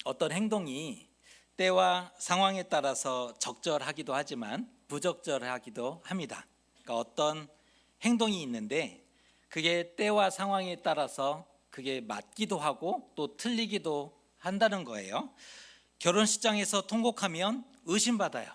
어떤 행동이 때와 상황에 따라서 적절하기도 하지만 부적절하기도 합니다. 그러니까 어떤 행동이 있는데 그게 때와 상황에 따라서 그게 맞기도 하고 또 틀리기도 한다는 거예요. 결혼식장에서 통곡하면 의심받아요.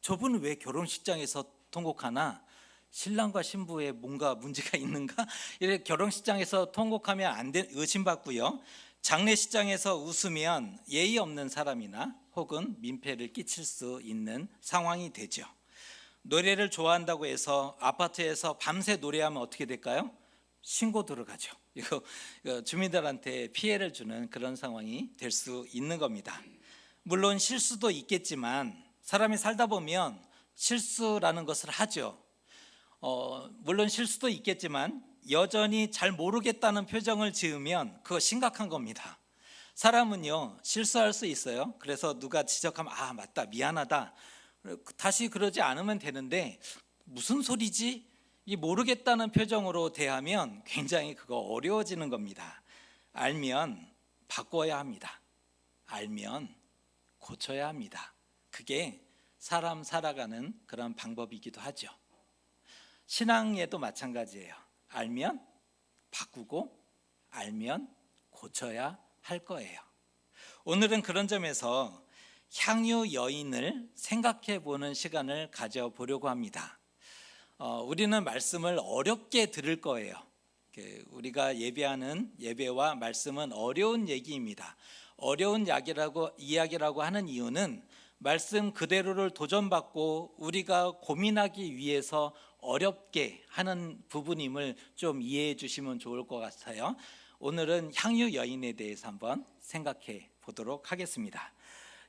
저분은 왜 결혼식장에서 통곡하나? 신랑과 신부에 뭔가 문제가 있는가? 이렇게 결혼식장에서 통곡하면 안 돼, 의심받고요. 장례식장에서 웃으면 예의 없는 사람이나 혹은 민폐를 끼칠 수 있는 상황이 되죠. 노래를 좋아한다고 해서 아파트에서 밤새 노래하면 어떻게 될까요? 신고 들어가죠. 이거 주민들한테 피해를 주는 그런 상황이 될 수 있는 겁니다. 물론 실수도 있겠지만 사람이 살다 보면 실수라는 것을 하죠. 물론 실수도 있겠지만 여전히 잘 모르겠다는 표정을 지으면 그거 심각한 겁니다. 사람은요 실수할 수 있어요. 그래서 누가 지적하면 아 맞다 미안하다 다시 그러지 않으면 되는데 무슨 소리지? 이 모르겠다는 표정으로 대하면 굉장히 그거 어려워지는 겁니다. 알면 바꿔야 합니다. 알면 고쳐야 합니다. 그게 사람 살아가는 그런 방법이기도 하죠. 신앙에도 마찬가지예요. 알면 바꾸고 알면 고쳐야 할 거예요. 오늘은 그런 점에서 향유 여인을 생각해 보는 시간을 가져보려고 합니다. 우리는 말씀을 어렵게 들을 거예요. 우리가 예배하는 예배와 말씀은 어려운 얘기입니다. 어려운 이야기라고 하는 이유는 말씀 그대로를 도전받고 우리가 고민하기 위해서 어렵게 하는 부분임을 좀 이해해 주시면 좋을 것 같아요. 오늘은 향유 여인에 대해서 한번 생각해 보도록 하겠습니다.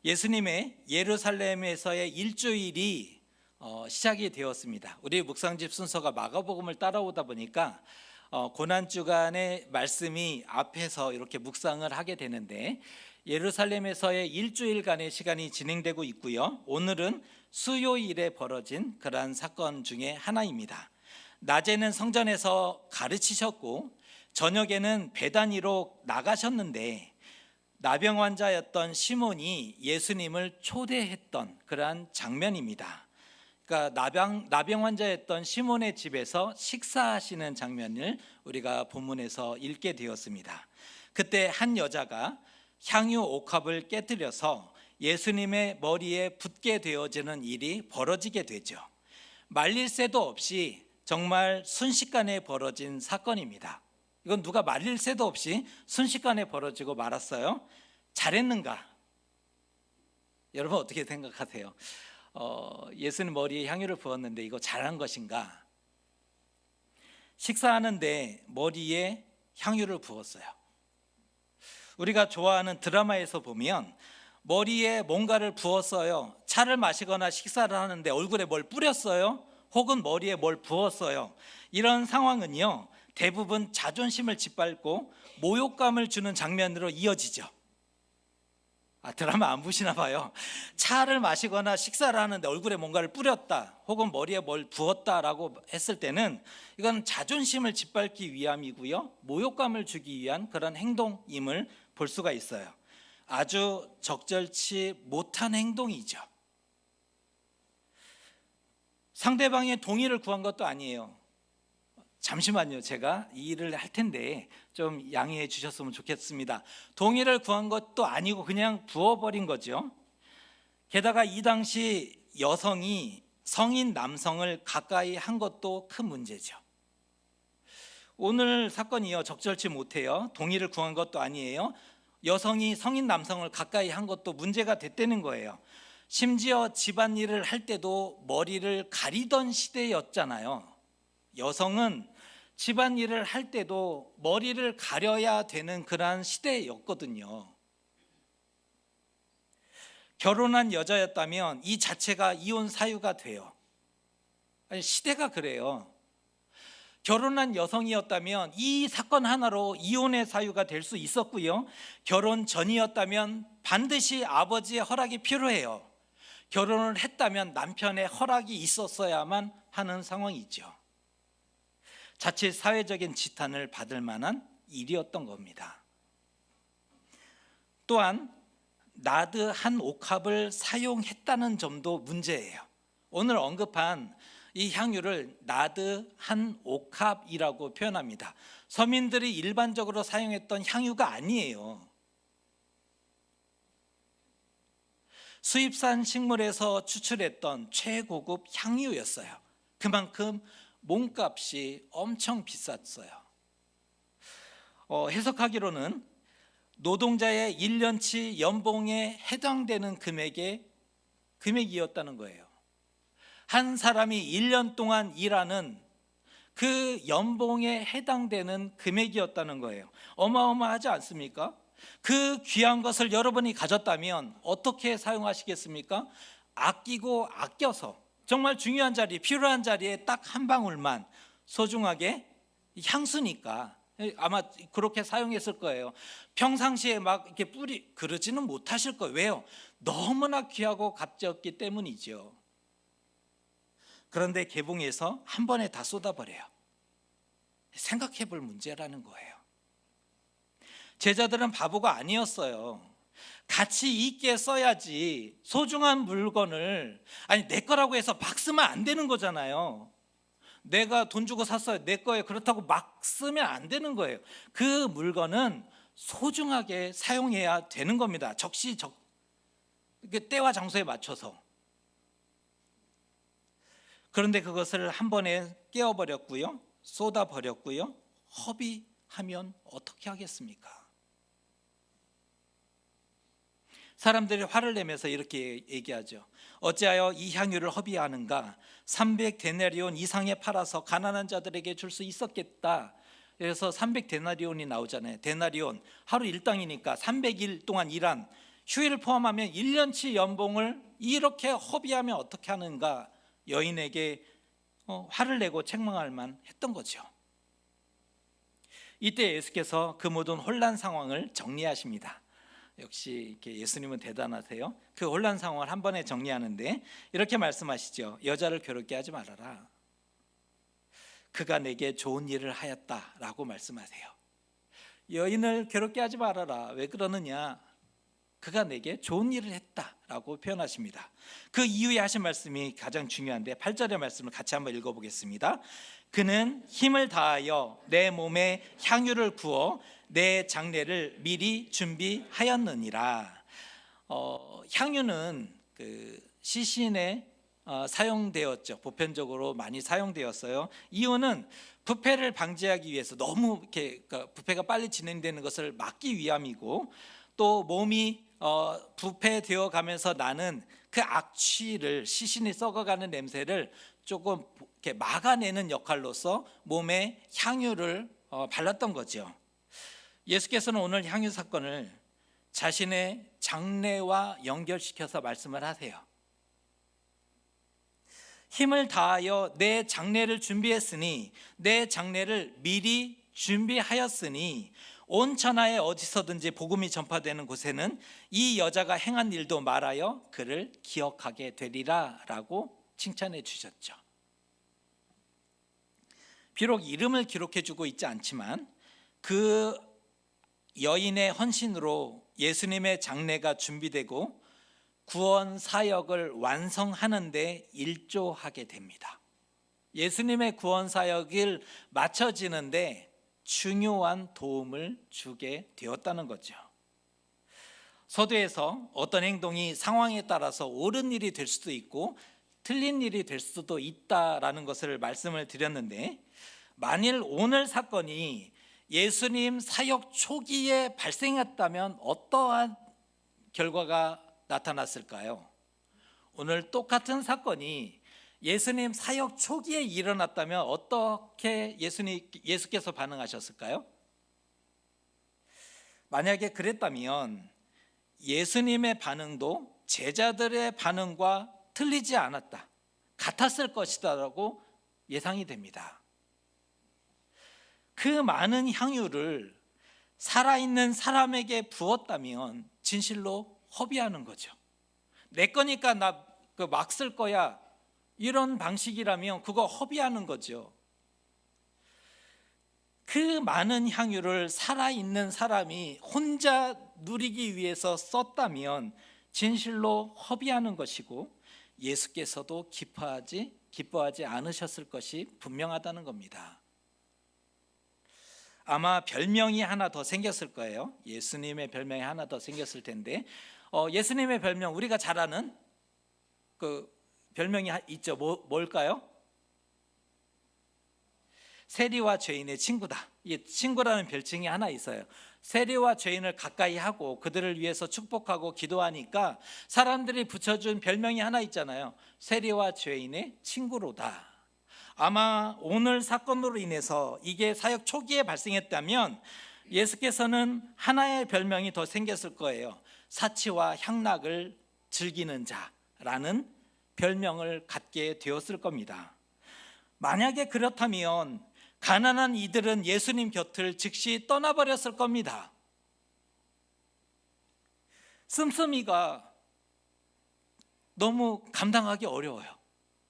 예수님의 예루살렘에서의 일주일이 시작이 되었습니다. 우리 묵상집 순서가 마가복음을 따라오다 보니까 고난주간의 말씀이 앞에서 이렇게 묵상을 하게 되는데 예루살렘에서의 일주일간의 시간이 진행되고 있고요. 오늘은 수요일에 벌어진 그러한 사건 중에 하나입니다. 낮에는 성전에서 가르치셨고 저녁에는 베다니로 나가셨는데 나병 환자였던 시몬이 예수님을 초대했던 그러한 장면입니다. 그러니까 나병 환자였던 시몬의 집에서 식사하시는 장면을 우리가 본문에서 읽게 되었습니다. 그때 한 여자가 향유 옥합을 깨뜨려서 예수님의 머리에 붓게 되어지는 일이 벌어지게 되죠. 말릴 새도 없이 정말 순식간에 벌어진 사건입니다. 이건 누가 말릴 새도 없이 순식간에 벌어지고 말았어요. 잘했는가? 여러분 어떻게 생각하세요? 예수님 머리에 향유를 부었는데 이거 잘한 것인가? 식사하는데 머리에 향유를 부었어요. 우리가 좋아하는 드라마에서 보면 머리에 뭔가를 부었어요. 차를 마시거나 식사를 하는데 얼굴에 뭘 뿌렸어요. 혹은 머리에 뭘 부었어요. 이런 상황은요 대부분 자존심을 짓밟고 모욕감을 주는 장면으로 이어지죠. 드라마 안 보시나 봐요. 차를 마시거나 식사를 하는데 얼굴에 뭔가를 뿌렸다 혹은 머리에 뭘 부었다라고 했을 때는 이건 자존심을 짓밟기 위함이고요 모욕감을 주기 위한 그런 행동임을 볼 수가 있어요. 아주 적절치 못한 행동이죠. 상대방의 동의를 구한 것도 아니에요. 잠시만요, 제가 이 일을 할 텐데 좀 양해해 주셨으면 좋겠습니다. 동의를 구한 것도 아니고 그냥 부어버린 거죠. 게다가 이 당시 여성이 성인 남성을 가까이 한 것도 큰 문제죠. 오늘 사건이요 적절치 못해요. 동의를 구한 것도 아니에요. 여성이 성인 남성을 가까이 한 것도 문제가 됐다는 거예요. 심지어 집안일을 할 때도 머리를 가리던 시대였잖아요. 여성은 집안일을 할 때도 머리를 가려야 되는 그러한 시대였거든요. 결혼한 여자였다면 이 자체가 이혼 사유가 돼요. 아니, 시대가 그래요. 결혼한 여성이었다면 이 사건 하나로 이혼의 사유가 될 수 있었고요. 결혼 전이었다면 반드시 아버지의 허락이 필요해요. 결혼을 했다면 남편의 허락이 있었어야만 하는 상황이죠. 자칫 사회적인 지탄을 받을 만한 일이었던 겁니다. 또한 나드 한 옥합을 사용했다는 점도 문제예요. 오늘 언급한 이 향유를 나드 한 옥합이라고 표현합니다. 서민들이 일반적으로 사용했던 향유가 아니에요. 수입산 식물에서 추출했던 최고급 향유였어요. 그만큼 몸값이 엄청 비쌌어요. 해석하기로는 노동자의 1년치 연봉에 해당되는 금액이었다는 거예요. 한 사람이 1년 동안 일하는 그 연봉에 해당되는 금액이었다는 거예요. 어마어마하지 않습니까? 그 귀한 것을 여러분이 가졌다면 어떻게 사용하시겠습니까? 아끼고 아껴서 정말 중요한 자리, 필요한 자리에 딱 한 방울만 소중하게, 향수니까 아마 그렇게 사용했을 거예요. 평상시에 막 이렇게 그러지는 못하실 거예요. 왜요? 너무나 귀하고 값졌기 때문이죠. 그런데 개봉해서 한 번에 다 쏟아버려요. 생각해 볼 문제라는 거예요. 제자들은 바보가 아니었어요. 가치 있게 써야지. 소중한 물건을, 내 거라고 해서 막 쓰면 안 되는 거잖아요. 내가 돈 주고 샀어요, 내 거예요, 그렇다고 막 쓰면 안 되는 거예요. 그 물건은 소중하게 사용해야 되는 겁니다. 때와 장소에 맞춰서. 그런데 그것을 한 번에 깨어버렸고요, 쏟아버렸고요. 허비하면 어떻게 하겠습니까? 사람들이 화를 내면서 이렇게 얘기하죠. 어찌하여 이 향유를 허비하는가? 300데나리온 이상에 팔아서 가난한 자들에게 줄 수 있었겠다. 그래서 300데나리온이 나오잖아요. 데나리온, 하루 일당이니까 300일 동안 일한, 휴일을 포함하면 1년치 연봉을 이렇게 허비하면 어떻게 하는가? 여인에게 화를 내고 책망할 만 했던 거죠. 이때 예수께서 그 모든 혼란 상황을 정리하십니다. 역시 이렇게 예수님은 대단하세요. 그 혼란 상황을 한 번에 정리하는데 이렇게 말씀하시죠. 여자를 괴롭게 하지 말아라. 그가 내게 좋은 일을 하였다라고 말씀하세요. 여인을 괴롭게 하지 말아라. 왜 그러느냐? 그가 내게 좋은 일을 했다라고 표현하십니다. 그 이후에 하신 말씀이 가장 중요한데 8절의 말씀을 같이 한번 읽어보겠습니다. 그는 힘을 다하여 내 몸에 향유를 부어 내 장례를 미리 준비하였느니라. 향유는 그 시신에 사용되었죠. 보편적으로 많이 사용되었어요. 이유는 부패를 방지하기 위해서, 너무 이렇게 부패가 빨리 진행되는 것을 막기 위함이고, 또 몸이 부패되어 가면서 나는 그 악취를, 시신이 썩어가는 냄새를 조금 이렇게 막아내는 역할로서 몸에 향유를 발랐던 거죠. 예수께서는 오늘 향유 사건을 자신의 장례와 연결시켜서 말씀을 하세요. 힘을 다하여 내 장례를 준비했으니, 내 장례를 미리 준비하였으니, 온 천하에 어디서든지 복음이 전파되는 곳에는 이 여자가 행한 일도 말하여 그를 기억하게 되리라 라고 칭찬해 주셨죠. 비록 이름을 기록해 주고 있지 않지만 그 여인의 헌신으로 예수님의 장례가 준비되고 구원 사역을 완성하는 데 일조하게 됩니다. 예수님의 구원 사역을 마쳐지는데 중요한 도움을 주게 되었다는 거죠. 서두에서 어떤 행동이 상황에 따라서 옳은 일이 될 수도 있고 틀린 일이 될 수도 있다라는 것을 말씀을 드렸는데, 만일 오늘 사건이 예수님 사역 초기에 발생했다면 어떠한 결과가 나타났을까요? 오늘 똑같은 사건이 예수님 사역 초기에 일어났다면 어떻게 예수께서 반응하셨을까요? 만약에 그랬다면 예수님의 반응도 제자들의 반응과 틀리지 않았다, 같았을 것이다라고 예상이 됩니다. 그 많은 향유를 살아있는 사람에게 부었다면 진실로 허비하는 거죠. 내 거니까 나 막 쓸 거야, 이런 방식이라면 그거 허비하는 거죠. 그 많은 향유를 살아있는 사람이 혼자 누리기 위해서 썼다면 진실로 허비하는 것이고 예수께서도 기뻐하지 않으셨을 것이 분명하다는 겁니다. 아마 별명이 하나 더 생겼을 거예요. 예수님의 별명이 하나 더 생겼을 텐데 예수님의 별명, 우리가 잘 아는 그 별명이 있죠. 뭘까요? 세리와 죄인의 친구다. 이 친구라는 별칭이 하나 있어요. 세리와 죄인을 가까이 하고 그들을 위해서 축복하고 기도하니까 사람들이 붙여준 별명이 하나 있잖아요. 세리와 죄인의 친구로다. 아마 오늘 사건으로 인해서 이게 사역 초기에 발생했다면 예수께서는 하나의 별명이 더 생겼을 거예요. 사치와 향락을 즐기는 자라는 별명을 갖게 되었을 겁니다. 만약에 그렇다면 가난한 이들은 예수님 곁을 즉시 떠나버렸을 겁니다. 씀씀이가 너무 감당하기 어려워요.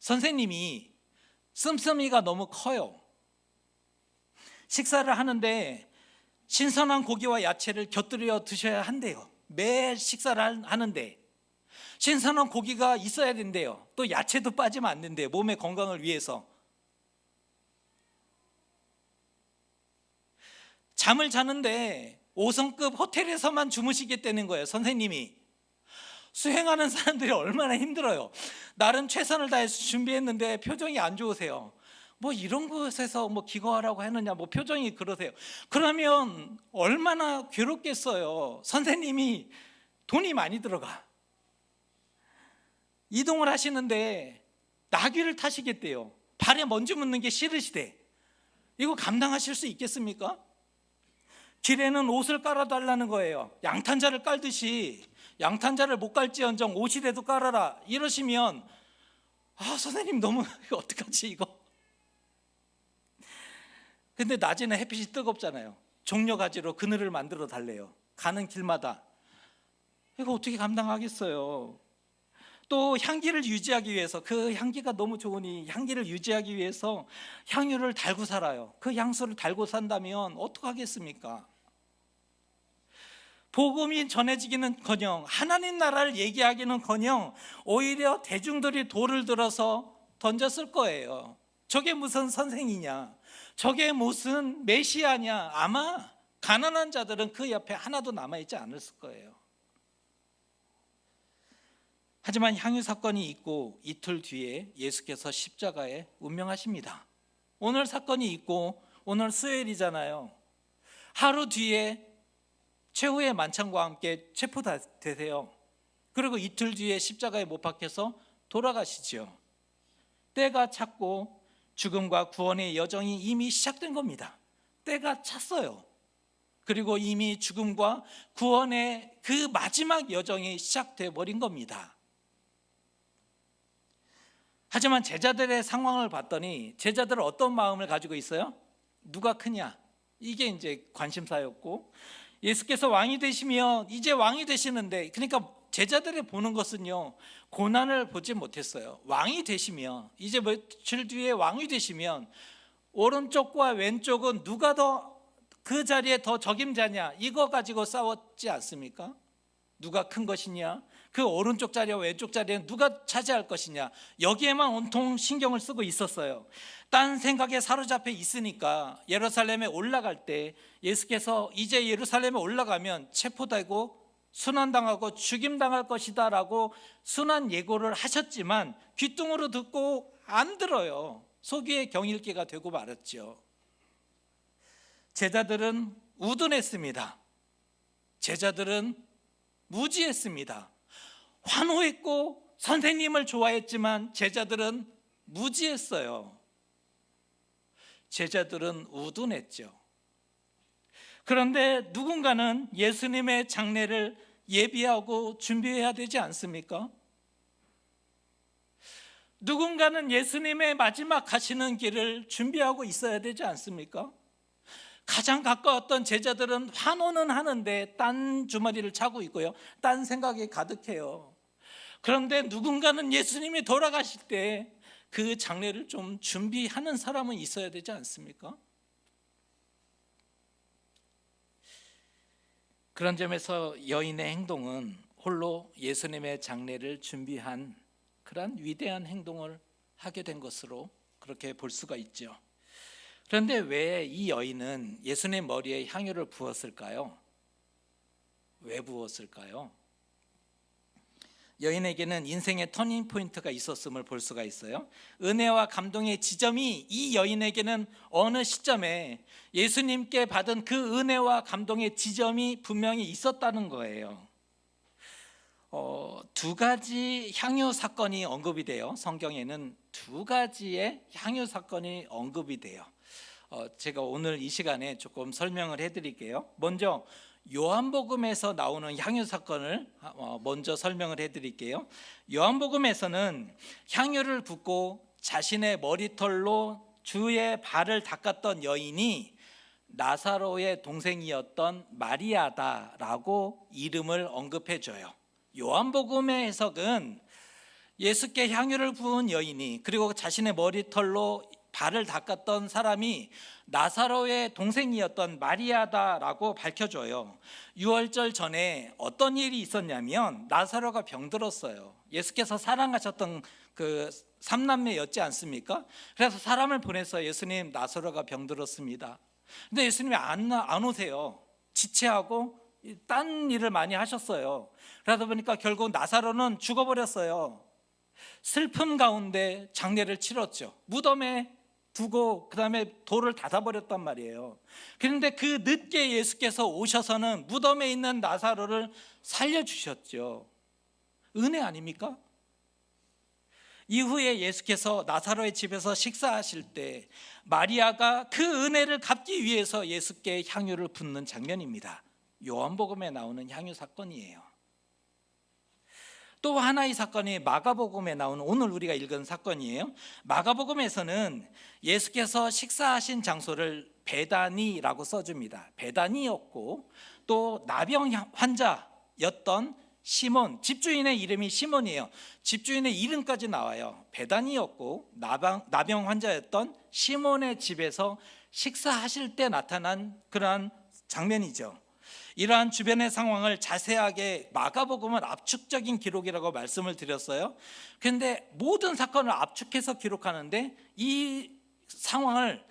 선생님이 씀씀이가 너무 커요. 식사를 하는데 신선한 고기와 야채를 곁들여 드셔야 한대요. 매일 식사를 하는데 신선한 고기가 있어야 된대요. 또 야채도 빠지면 안 된대요. 몸의 건강을 위해서. 잠을 자는데 5성급 호텔에서만 주무시겠다는 거예요. 선생님이. 수행하는 사람들이 얼마나 힘들어요. 나름 최선을 다해서 준비했는데 표정이 안 좋으세요. 뭐 이런 곳에서 뭐 기거하라고 했느냐, 뭐 표정이 그러세요. 그러면 얼마나 괴롭겠어요. 선생님이 돈이 많이 들어가. 이동을 하시는데 나귀를 타시겠대요. 발에 먼지 묻는 게 싫으시대. 이거 감당하실 수 있겠습니까? 길에는 옷을 깔아달라는 거예요. 양탄자를 깔듯이 양탄자를 못 깔지언정 옷이라도 깔아라 이러시면 선생님 너무 어떡하지 이거. 근데 낮에는 햇빛이 뜨겁잖아요. 종려가지로 그늘을 만들어 달래요. 가는 길마다. 이거 어떻게 감당하겠어요. 또 향기를 유지하기 위해서, 그 향기가 너무 좋으니 향기를 유지하기 위해서 향유를 달고 살아요. 그 향수를 달고 산다면 어떡하겠습니까? 복음이 전해지기는커녕 하나님 나라를 얘기하기는커녕 오히려 대중들이 돌을 들어서 던졌을 거예요. 저게 무슨 선생이냐, 저게 무슨 메시아냐. 아마 가난한 자들은 그 옆에 하나도 남아있지 않았을 거예요. 하지만 향유 사건이 있고 이틀 뒤에 예수께서 십자가에 운명하십니다. 오늘 사건이 있고 오늘 수요일이잖아요. 하루 뒤에 최후의 만찬과 함께 체포되세요. 그리고 이틀 뒤에 십자가에 못 박혀서 돌아가시죠. 때가 찼고 죽음과 구원의 여정이 이미 시작된 겁니다. 때가 찼어요. 그리고 이미 죽음과 구원의 그 마지막 여정이 시작돼 버린 겁니다. 하지만 제자들의 상황을 봤더니 제자들은 어떤 마음을 가지고 있어요? 누가 크냐? 이게 이제 관심사였고, 예수께서 왕이 되시면 이제 왕이 되시는데, 그러니까 제자들이 보는 것은요, 고난을 보지 못했어요. 왕이 되시면, 이제 며칠 뒤에 왕이 되시면 오른쪽과 왼쪽은 누가 더 그 자리에 더 적임자냐, 이거 가지고 싸웠지 않습니까? 누가 큰 것이냐, 그 오른쪽 자리와 왼쪽 자리는 누가 차지할 것이냐, 여기에만 온통 신경을 쓰고 있었어요. 딴 생각에 사로잡혀 있으니까 예루살렘에 올라갈 때 예수께서 이제 예루살렘에 올라가면 체포되고 순환당하고 죽임당할 것이다 라고 순환 예고를 하셨지만 귀뚱으로 듣고 안 들어요. 소귀의 경일기가 되고 말았죠. 제자들은 우둔했습니다. 제자들은 무지했습니다. 환호했고 선생님을 좋아했지만 제자들은 무지했어요. 제자들은 우둔했죠. 그런데 누군가는 예수님의 장례를 예비하고 준비해야 되지 않습니까? 누군가는 예수님의 마지막 가시는 길을 준비하고 있어야 되지 않습니까? 가장 가까웠던 제자들은 환호는 하는데 딴 주머니를 차고 있고요, 딴 생각이 가득해요. 그런데 누군가는 예수님이 돌아가실 때 그 장례를 좀 준비하는 사람은 있어야 되지 않습니까? 그런 점에서 여인의 행동은 홀로 예수님의 장례를 준비한 그러한 위대한 행동을 하게 된 것으로 그렇게 볼 수가 있죠. 그런데 왜 이 여인은 예수님 머리에 향유를 부었을까요? 왜 부었을까요? 여인에게는 인생의 터닝 포인트가 있었음을 볼 수가 있어요. 은혜와 감동의 지점이 이 여인에게는 어느 시점에 예수님께 받은 그 은혜와 감동의 지점이 분명히 있었다는 거예요. 두 가지 향유 사건이 언급이 돼요. 성경에는 두 가지의 향유 사건이 언급이 돼요. 제가 오늘 이 시간에 조금 설명을 해드릴게요. 먼저 요한복음에서 나오는 향유 사건을 먼저 설명을 해드릴게요. 요한복음에서는 향유를 붓고 자신의 머리털로 주의 발을 닦았던 여인이 나사로의 동생이었던 마리아다라고 이름을 언급해줘요. 요한복음의 해석은 예수께 향유를 부은 여인이, 그리고 자신의 머리털로 발을 닦았던 사람이 나사로의 동생이었던 마리아다라고 밝혀줘요. 유월절 전에 어떤 일이 있었냐면 나사로가 병들었어요. 예수께서 사랑하셨던 그 삼남매였지 않습니까? 그래서 사람을 보내서 예수님, 나사로가 병들었습니다. 근데 예수님이 안 오세요. 지체하고 딴 일을 많이 하셨어요. 그러다 보니까 결국 나사로는 죽어버렸어요. 슬픔 가운데 장례를 치렀죠. 무덤에 두고 그 다음에 돌을 닫아버렸단 말이에요. 그런데 그 늦게 예수께서 오셔서는 무덤에 있는 나사로를 살려주셨죠. 은혜 아닙니까? 이후에 예수께서 나사로의 집에서 식사하실 때 마리아가 그 은혜를 갚기 위해서 예수께 향유를 붓는 장면입니다. 요한복음에 나오는 향유 사건이에요. 또 하나의 사건이 마가복음에 나오는 오늘 우리가 읽은 사건이에요. 마가복음에서는 예수께서 식사하신 장소를 베다니라고 써줍니다. 베다니였고 또 나병 환자였던 시몬, 집주인의 이름이 시몬이에요. 집주인의 이름까지 나와요. 베다니였고 나병 환자였던 시몬의 집에서 식사하실 때 나타난 그러한 장면이죠. 이러한 주변의 상황을 자세하게 마가복음은 압축적인 기록이라고 말씀을 드렸어요. 그런데 모든 사건을 압축해서 기록하는데 이 상황을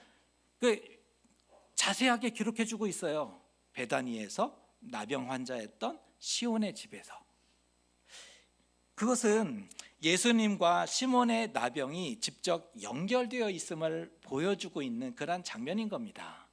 자세하게 기록해주고 있어요. 베다니에서 나병 환자였던 시몬의 집에서. 그것은 예수님과 시몬의 나병이 직접 연결되어 있음을 보여주고 있는 그런 장면인 겁니다.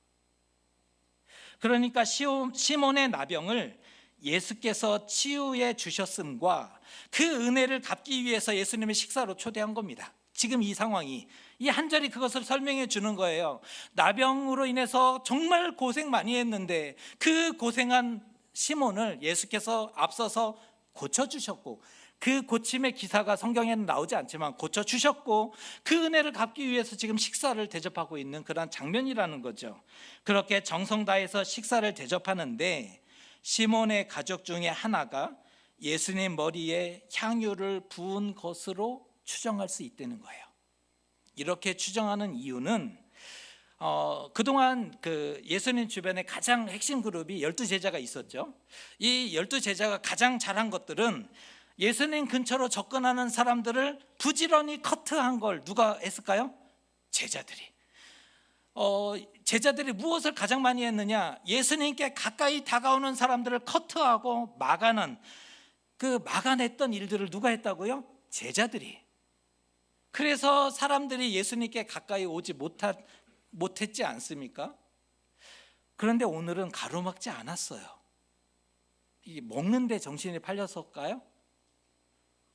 그러니까 시몬의 나병을 예수께서 치유해 주셨음과 그 은혜를 갚기 위해서 예수님의 식사로 초대한 겁니다. 지금 이 상황이, 이 한 절이 그것을 설명해 주는 거예요. 나병으로 인해서 정말 고생 많이 했는데 그 고생한 시몬을 예수께서 앞서서 고쳐주셨고, 그 고침의 기사가 성경에는 나오지 않지만 고쳐주셨고, 그 은혜를 갚기 위해서 지금 식사를 대접하고 있는 그런 장면이라는 거죠. 그렇게 정성 다해서 식사를 대접하는데 시몬의 가족 중에 하나가 예수님 머리에 향유를 부은 것으로 추정할 수 있다는 거예요. 이렇게 추정하는 이유는 그동안 그 예수님 주변에 가장 핵심 그룹이 12제자가 있었죠. 이 12제자가 가장 잘한 것들은 예수님 근처로 접근하는 사람들을 부지런히 커트한 걸 누가 했을까요? 제자들이. 제자들이 무엇을 가장 많이 했느냐? 예수님께 가까이 다가오는 사람들을 커트하고 막아냈던 일들을 누가 했다고요? 제자들이. 그래서 사람들이 예수님께 가까이 오지 못했지 않습니까? 그런데 오늘은 가로막지 않았어요. 먹는데 정신이 팔렸을까요?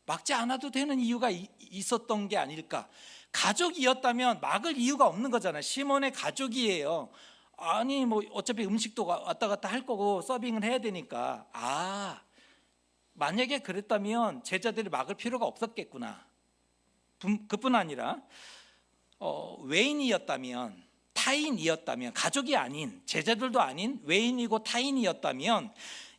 막지 않아도 되는 이유가 있었던 게 아닐까. 가족이었다면 막을 이유가 없는 거잖아요. 시몬의 가족이에요. 아니 어차피 음식도 왔다 갔다 할 거고 서빙을 해야 되니까. 만약에 그랬다면 제자들이 막을 필요가 없었겠구나. 그뿐 아니라 외인이었다면, 타인이었다면, 가족이 아닌, 제자들도 아닌 외인이고 타인이었다면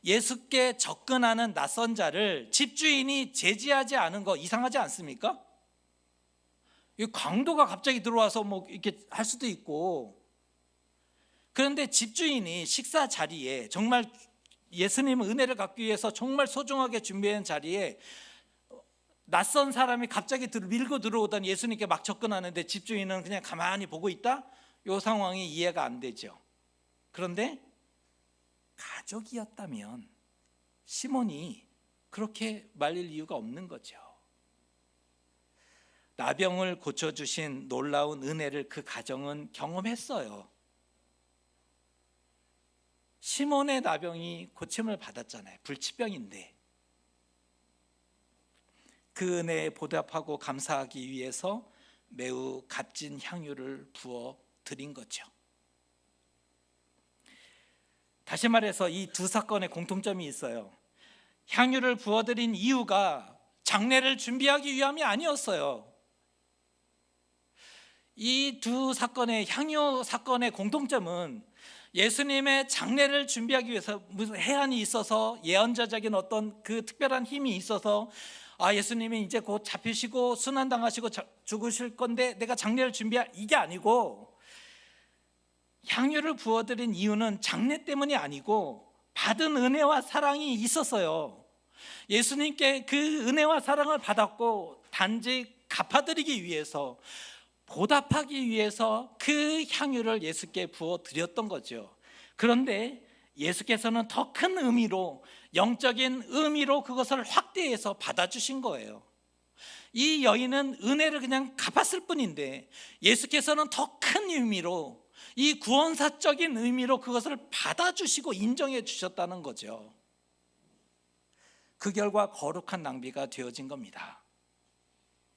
예수께 접근하는 낯선 자를 집주인이 제지하지 않은 거 이상하지 않습니까? 강도가 갑자기 들어와서 이렇게 할 수도 있고. 그런데 집주인이 식사 자리에 정말 예수님 은혜를 갖기 위해서 정말 소중하게 준비한 자리에 낯선 사람이 갑자기 밀고 들어오더니 예수님께 막 접근하는데 집주인은 그냥 가만히 보고 있다? 이 상황이 이해가 안 되죠. 그런데 가족이었다면 시몬이 그렇게 말릴 이유가 없는 거죠. 나병을 고쳐주신 놀라운 은혜를 그 가정은 경험했어요. 시몬의 나병이 고침을 받았잖아요. 불치병인데 그 은혜에 보답하고 감사하기 위해서 매우 값진 향유를 부어 드린 거죠. 다시 말해서 이 두 사건의 공통점이 있어요. 향유를 부어드린 이유가 장례를 준비하기 위함이 아니었어요. 이 두 사건의 향유 사건의 공통점은 예수님의 장례를 준비하기 위해서 무슨 해안이 있어서 예언자적인 어떤 그 특별한 힘이 있어서 예수님이 이제 곧 잡히시고 순환당하시고 죽으실 건데 내가 장례를 준비할 이게 아니고, 향유를 부어드린 이유는 장례 때문이 아니고 받은 은혜와 사랑이 있었어요. 예수님께 그 은혜와 사랑을 받았고 단지 갚아드리기 위해서, 보답하기 위해서 그 향유를 예수께 부어드렸던 거죠. 그런데 예수께서는 더 큰 의미로, 영적인 의미로 그것을 확대해서 받아주신 거예요. 이 여인은 은혜를 그냥 갚았을 뿐인데 예수께서는 더 큰 의미로, 이 구원사적인 의미로 그것을 받아주시고 인정해 주셨다는 거죠. 그 결과 거룩한 낭비가 되어진 겁니다.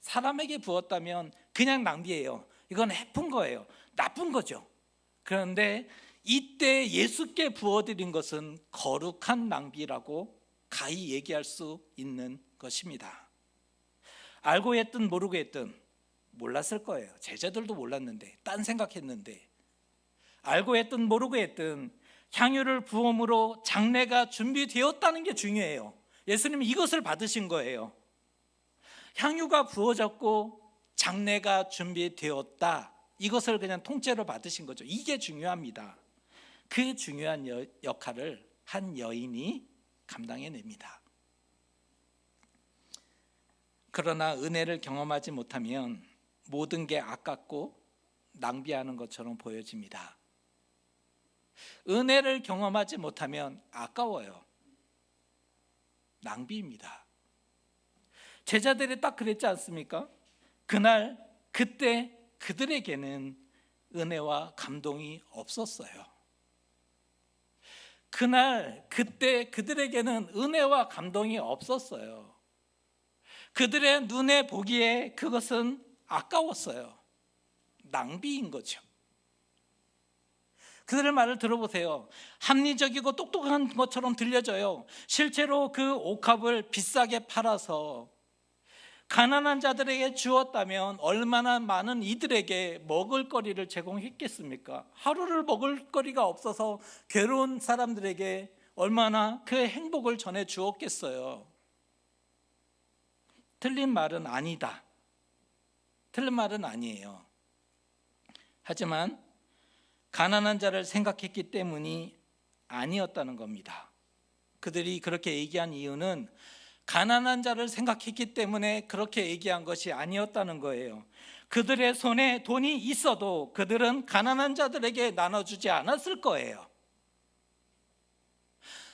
사람에게 부었다면 그냥 낭비예요. 이건 해픈 거예요. 나쁜 거죠. 그런데 이때 예수께 부어드린 것은 거룩한 낭비라고 가히 얘기할 수 있는 것입니다. 알고 했든 모르고 했든 몰랐을 거예요. 제자들도 몰랐는데, 딴 생각했는데, 알고 했든 모르고 했든 향유를 부음으로 장례가 준비되었다는 게 중요해요. 예수님이 이것을 받으신 거예요. 향유가 부어졌고 장례가 준비되었다, 이것을 그냥 통째로 받으신 거죠. 이게 중요합니다. 그 중요한 역할을 한 여인이 감당해냅니다. 그러나 은혜를 경험하지 못하면 모든 게 아깝고 낭비하는 것처럼 보여집니다. 은혜를 경험하지 못하면 아까워요. 낭비입니다. 제자들이 딱 그랬지 않습니까? 그날 그때 그들에게는 은혜와 감동이 없었어요. 그날 그때 그들에게는 은혜와 감동이 없었어요. 그들의 눈에 보기에 그것은 아까웠어요. 낭비인 거죠. 그들의 말을 들어보세요. 합리적이고 똑똑한 것처럼 들려져요. 실제로 그 옥합을 비싸게 팔아서 가난한 자들에게 주었다면 얼마나 많은 이들에게 먹을거리를 제공했겠습니까? 하루를 먹을거리가 없어서 괴로운 사람들에게 얼마나 그 행복을 전해 주었겠어요. 틀린 말은 아니다. 틀린 말은 아니에요. 하지만 가난한 자를 생각했기 때문이 아니었다는 겁니다. 그들이 그렇게 얘기한 이유는 가난한 자를 생각했기 때문에 그렇게 얘기한 것이 아니었다는 거예요. 그들의 손에 돈이 있어도 그들은 가난한 자들에게 나눠주지 않았을 거예요.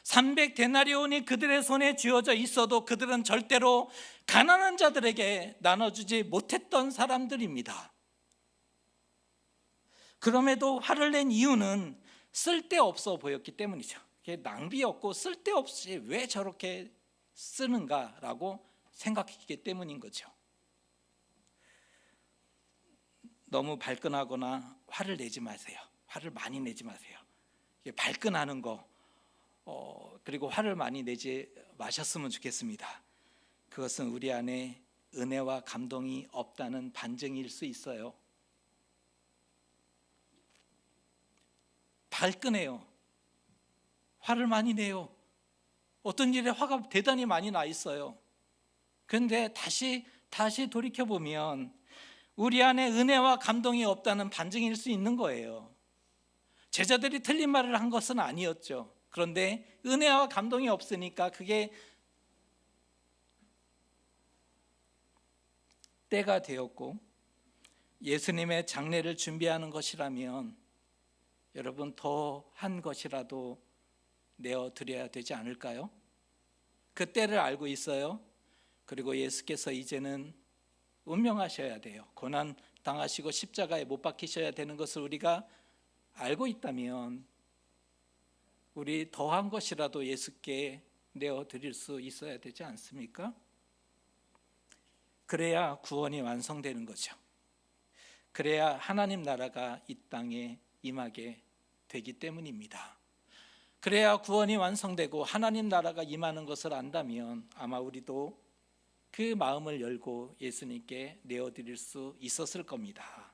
300데나리온이 그들의 손에 쥐어져 있어도 그들은 절대로 가난한 자들에게 나눠주지 못했던 사람들입니다. 그럼에도 화를 낸 이유는 쓸데없어 보였기 때문이죠. 낭비였고 쓸데없이 왜 저렇게 쓰는가라고 생각했기 때문인 거죠. 너무 발끈하거나 화를 내지 마세요. 화를 많이 내지 마세요. 발끈하는 거 그리고 화를 많이 내지 마셨으면 좋겠습니다. 그것은 우리 안에 은혜와 감동이 없다는 반증일 수 있어요. 발끈해요. 화를 많이 내요. 어떤 일에 화가 대단히 많이 나 있어요. 그런데 다시 돌이켜보면 우리 안에 은혜와 감동이 없다는 반증일 수 있는 거예요. 제자들이 틀린 말을 한 것은 아니었죠. 그런데 은혜와 감동이 없으니까 그게 때가 되었고, 예수님의 장례를 준비하는 것이라면 여러분 더 한 것이라도 내어드려야 되지 않을까요? 그 때를 알고 있어요. 그리고 예수께서 이제는 운명하셔야 돼요. 고난 당하시고 십자가에 못 박히셔야 되는 것을 우리가 알고 있다면 우리 더한 것이라도 예수께 내어드릴 수 있어야 되지 않습니까? 그래야 구원이 완성되는 거죠. 그래야 하나님 나라가 이 땅에 임하게 되기 때문입니다. 그래야 구원이 완성되고 하나님 나라가 임하는 것을 안다면 아마 우리도 그 마음을 열고 예수님께 내어드릴 수 있었을 겁니다.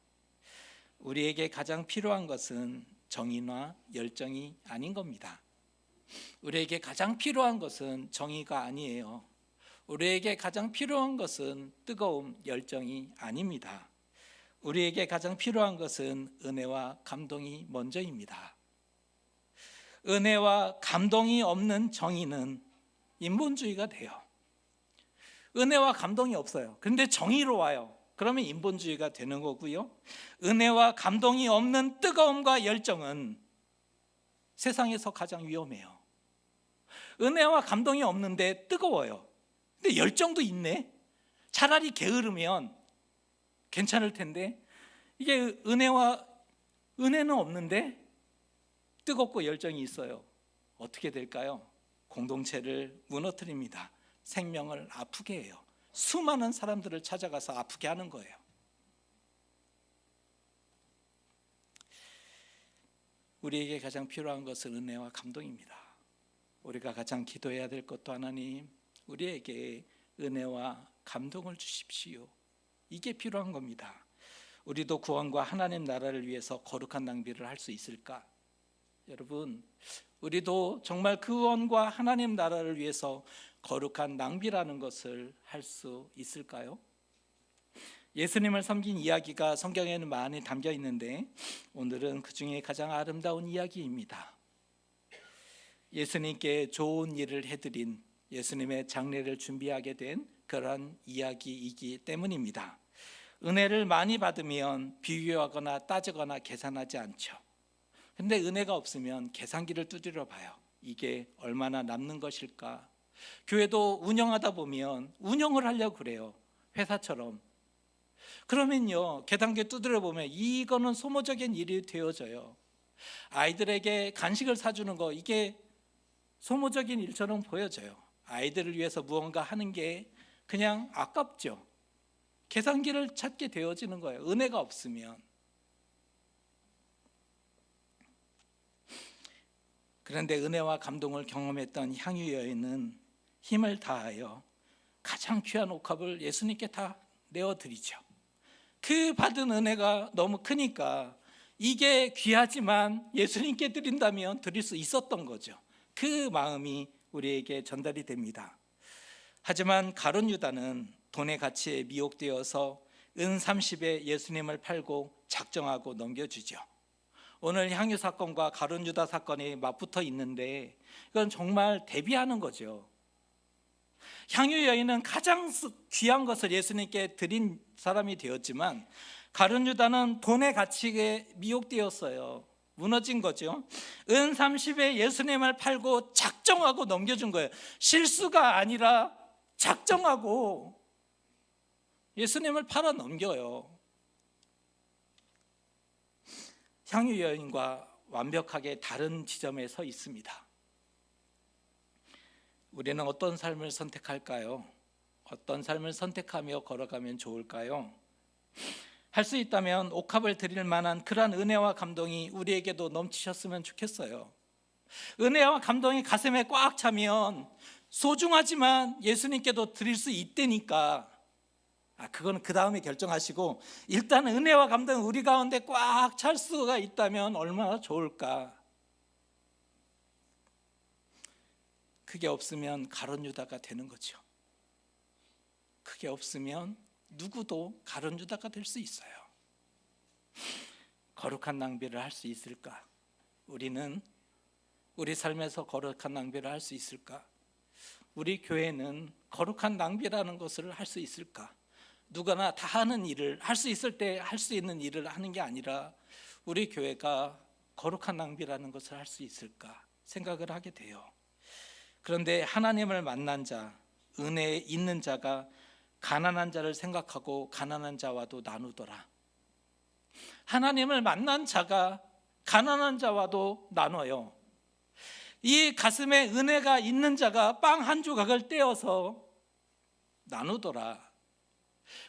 우리에게 가장 필요한 것은 정의나 열정이 아닌 겁니다. 우리에게 가장 필요한 것은 정의가 아니에요. 우리에게 가장 필요한 것은 뜨거움, 열정이 아닙니다. 우리에게 가장 필요한 것은 은혜와 감동이 먼저입니다. 은혜와 감동이 없는 정의는 인본주의가 돼요. 은혜와 감동이 없어요. 그런데 정의로 와요. 그러면 인본주의가 되는 거고요. 은혜와 감동이 없는 뜨거움과 열정은 세상에서 가장 위험해요. 은혜와 감동이 없는데 뜨거워요. 근데 열정도 있네. 차라리 게으르면 괜찮을 텐데 이게 은혜는 없는데 뜨겁고 열정이 있어요. 어떻게 될까요? 공동체를 무너뜨립니다. 생명을 아프게 해요. 수많은 사람들을 찾아가서 아프게 하는 거예요. 우리에게 가장 필요한 것은 은혜와 감동입니다. 우리가 가장 기도해야 될 것도 하나님, 우리에게 은혜와 감동을 주십시오. 이게 필요한 겁니다. 우리도 구원과 하나님 나라를 위해서 거룩한 낭비를 할 수 있을까? 여러분, 우리도 정말 구원과 하나님 나라를 위해서 거룩한 낭비라는 것을 할 수 있을까요? 예수님을 섬긴 이야기가 성경에는 많이 담겨 있는데 오늘은 그 중에 가장 아름다운 이야기입니다. 예수님께 좋은 일을 해드린, 예수님의 장례를 준비하게 된 그런 이야기이기 때문입니다. 은혜를 많이 받으면 비교하거나 따지거나 계산하지 않죠. 근데 은혜가 없으면 계산기를 두드려 봐요. 이게 얼마나 남는 것일까? 교회도 운영하다 보면 운영을 하려고 그래요. 회사처럼. 그러면요, 계산기 두드려 보면 이거는 소모적인 일이 되어져요. 아이들에게 간식을 사주는 거, 이게 소모적인 일처럼 보여져요. 아이들을 위해서 무언가 하는 게 그냥 아깝죠. 계산기를 찾게 되어지는 거예요. 은혜가 없으면. 그런데 은혜와 감동을 경험했던 향유 여인은 힘을 다하여 가장 귀한 옥합을 예수님께 다 내어드리죠. 그 받은 은혜가 너무 크니까 이게 귀하지만 예수님께 드린다면 드릴 수 있었던 거죠. 그 마음이 우리에게 전달이 됩니다. 하지만 가룟 유다는 돈의 가치에 미혹되어서 은 30에 예수님을 팔고 작정하고 넘겨주죠. 오늘 향유 사건과 가룟 유다 사건이 맞붙어 있는데 이건 정말 대비하는 거죠. 향유 여인은 가장 귀한 것을 예수님께 드린 사람이 되었지만 가룟 유다는 돈의 가치에 미혹되었어요. 무너진 거죠. 은 30에 예수님을 팔고 작정하고 넘겨준 거예요. 실수가 아니라 작정하고 예수님을 팔아 넘겨요. 향유 여인과 완벽하게 다른 지점에 서 있습니다. 우리는 어떤 삶을 선택할까요? 어떤 삶을 선택하며 걸어가면 좋을까요? 할 수 있다면 옥합을 드릴 만한 그러한 은혜와 감동이 우리에게도 넘치셨으면 좋겠어요. 은혜와 감동이 가슴에 꽉 차면 소중하지만 예수님께도 드릴 수 있다니까. 그건 그 다음에 결정하시고 일단 은혜와 감동이 우리 가운데 꽉 찰 수가 있다면 얼마나 좋을까. 그게 없으면 가룟 유다가 되는 거죠. 그게 없으면 누구도 가룟 유다가 될 수 있어요. 거룩한 낭비를 할 수 있을까? 우리는 우리 삶에서 거룩한 낭비를 할 수 있을까? 우리 교회는 거룩한 낭비라는 것을 할 수 있을까? 누구나 다 하는 일을 할 수 있을 때 할 수 있는 일을 하는 게 아니라 우리 교회가 거룩한 낭비라는 것을 할 수 있을까 생각을 하게 돼요. 그런데 하나님을 만난 자, 은혜에 있는 자가 가난한 자를 생각하고 가난한 자와도 나누더라. 하나님을 만난 자가 가난한 자와도 나눠요. 이 가슴에 은혜가 있는 자가 빵 한 조각을 떼어서 나누더라.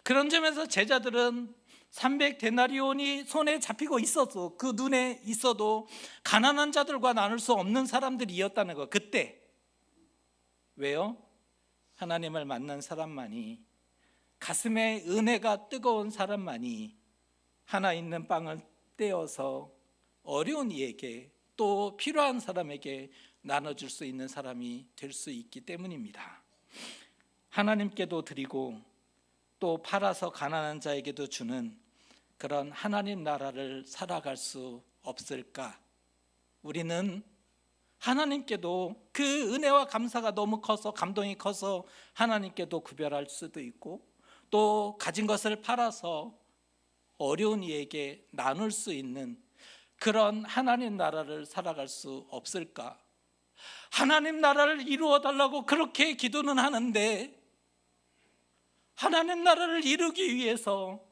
그런 점에서 제자들은 300데나리온이 손에 잡히고 있어도, 그 눈에 있어도 가난한 자들과 나눌 수 없는 사람들이었다는 거. 그때 왜요? 하나님을 만난 사람만이, 가슴에 은혜가 뜨거운 사람만이 하나 있는 빵을 떼어서 어려운 이에게, 또 필요한 사람에게 나눠줄 수 있는 사람이 될 수 있기 때문입니다. 하나님께도 드리고 또 팔아서 가난한 자에게도 주는 그런 하나님 나라를 살아갈 수 없을까? 우리는 하나님께도 그 은혜와 감사가 너무 커서, 감동이 커서 하나님께도 구별할 수도 있고, 또 가진 것을 팔아서 어려운 이에게 나눌 수 있는 그런 하나님 나라를 살아갈 수 없을까? 하나님 나라를 이루어 달라고 그렇게 기도는 하는데, 하나님 나라를 이루기 위해서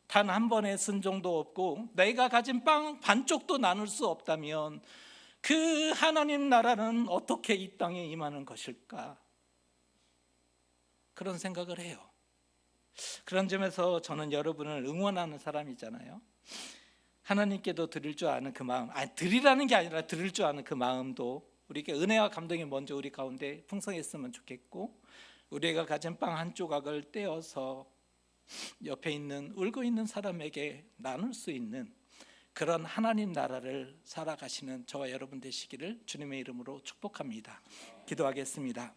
단 한 번의 순종도 없고 내가 가진 빵 반쪽도 나눌 수 없다면 그 하나님 나라는 어떻게 이 땅에 임하는 것일까? 그런 생각을 해요. 그런 점에서 저는 여러분을 응원하는 사람이잖아요. 하나님께도 드릴 줄 아는 그 마음, 드리라는 게 아니라 드릴 줄 아는 그 마음도 우리에게 은혜와 감동이 먼저 우리 가운데 풍성했으면 좋겠고, 우리가 가진 빵 한 조각을 떼어서 옆에 있는, 울고 있는 사람에게 나눌 수 있는 그런 하나님 나라를 살아가시는 저와 여러분 되시기를 주님의 이름으로 축복합니다. 기도하겠습니다.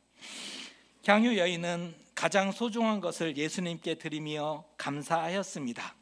향유 여인은 가장 소중한 것을 예수님께 드리며 감사하였습니다.